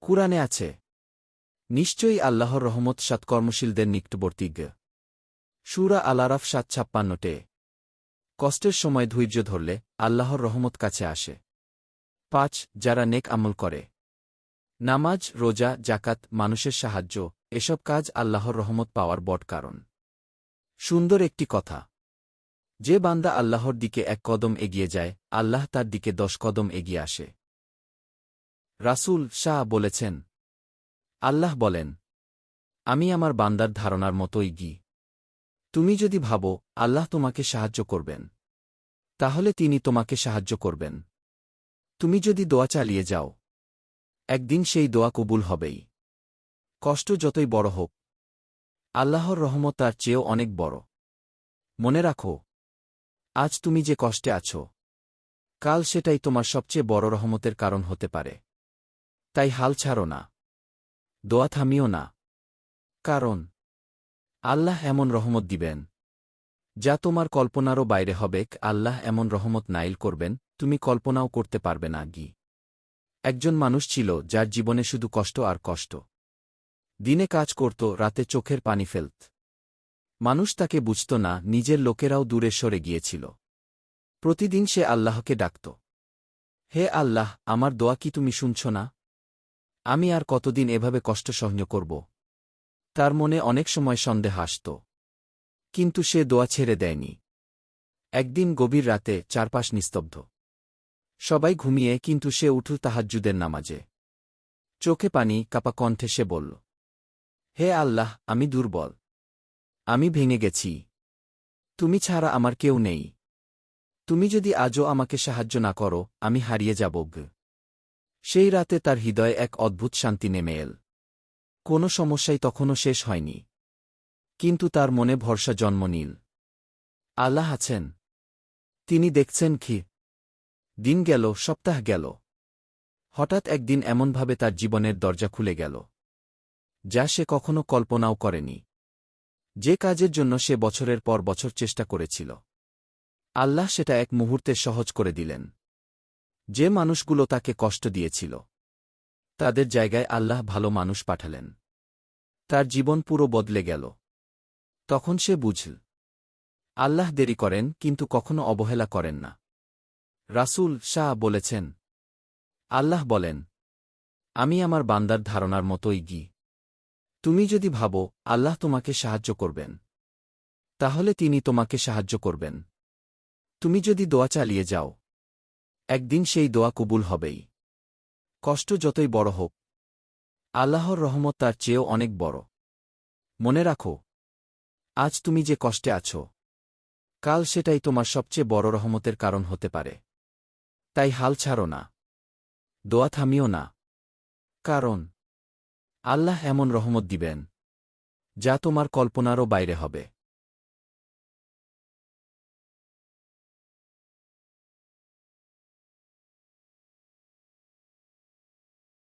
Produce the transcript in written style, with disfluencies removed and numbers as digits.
কুরআনে আছে, নিশ্চয়ই আল্লাহর রহমত সৎকর্মশীলদের নিকটবর্তী। সূরা আল-আরাফ ৭৫ কষ্টের সময় ধৈর্য ধরলে আল্লাহর রহমত কাছে আসে। ৫ যারা নেক আমল করে, নামাজ, রোজা, জাকাত, মানুষের সাহায্য, এসব কাজ আল্লাহর রহমত পাওয়ার বড় কারণ। সুন্দর একটি কথা, যে বান্দা আল্লাহর দিকে ১ কদম এগিয়ে যায়, আল্লাহ তার দিকে ১০ কদম এগিয়ে আসে। রাসূল শাহ বলেছেন, আল্লাহ বলেন, আমি আমার বান্দার ধারণার মতোই গি। তুমি যদি ভাবো আল্লাহ তোমাকে সাহায্য করবেন, তাহলে তিনি তোমাকে সাহায্য করবেন। তুমি যদি দোয়া চালিয়ে যাও, একদিন সেই দোয়া কবুল হবেই। কষ্ট যতই বড় হোক, আল্লাহর রহমত তার চেয়েও অনেক বড়। মনে রাখো, আজ তুমি যে কষ্টে আছো, কাল সেটাই তোমার সবচেয়ে বড় রহমতের কারণ হতে পারে। তাই হাল ছাড়ো না, দোয়া থামিও না, কারণ আল্লাহ এমন রহমত দিবেন যা তোমার কল্পনারও বাইরে হবে। আল্লাহ এমন রহমত নাইল করবেন তুমি কল্পনাও করতে পারবে না। একজন মানুষ ছিল যার জীবনে শুধু কষ্ট আর কষ্ট। দিনে কাজ করত, রাতে চোখের পানি ফেলত। মানুষ তাকে বুঝত না, নিজের লোকেরাও দূরে সরে গিয়েছিল। প্রতিদিন সে আল্লাহকে ডাকত, হে আল্লাহ, আমার দোয়া কি তুমি শুনছ না? আমি আর কতদিন এভাবে কষ্ট সহ্য করব? তার মনে অনেক সময় সন্দেহ আসত, কিন্তু সে দোয়া ছেড়ে দেয়নি। একদিন গভীর রাতে চারপাশ নিস্তব্ধ, সবাই ঘুমিয়ে, কিন্তু সে উঠল তাহাজ্জুদের নামাজে। চোখে পানি, কাপা কণ্ঠে সে বলল, হে আল্লাহ, আমি দুর্বল, আমি ভেঙে গেছি, তুমি ছাড়া আমার কেউ নেই। তুমি যদি আজও আমাকে সাহায্য না করো, আমি হারিয়ে যাব। সেই রাতে তার হৃদয়ে এক অদ্ভুত শান্তি নেমে এল। কোনো সমস্যাই তখনও শেষ হয়নি, কিন্তু তার মনে ভরসা জন্ম নিল। আল্লাহ আছেন, তিনি দেখছেন। দিন গেল, সপ্তাহ গেল। হঠাৎ একদিন এমনভাবে তার জীবনের দরজা খুলে গেল, যা সে কখনো কল্পনাও করেনি। যে কাজের জন্য সে বছরের পর বছর চেষ্টা করেছিল, আল্লাহ সেটা এক মুহূর্তে সহজ করে দিলেন। যে মানুষগুলো তাকে কষ্ট দিয়েছিল, তাদের জায়গায় আল্লাহ ভালো মানুষ পাঠালেন। তার জীবন পুরো বদলে গেল। তখন সে বুঝল, আল্লাহ দেরি করেন, কিন্তু কখনো অবহেলা করেন না। রাসূল শাহ বলেছেন, আল্লাহ বলেন, আমি আমার বান্দার ধারণার মতোই গি। তুমি যদি ভাবো আল্লাহ তোমাকে সাহায্য করবেন, তাহলে তিনি তোমাকে সাহায্য করবেন। তুমি যদি দোয়া চালিয়ে যাও, একদিন সেই দোয়া কবুল হবেই। কষ্ট যতই বড় হোক, আল্লাহর রহমত তার চেয়েও অনেক বড়। মনে রাখো, আজ তুমি যে কষ্টে আছো, কাল সেটাই তোমার সবচেয়ে বড় রহমতের কারণ হতে পারে। তাই হাল ছাড়ো না, দোয়া থামিও না, কারণ আল্লাহ এমন রহমত দিবেন যা তোমার কল্পনারও বাইরে হবে।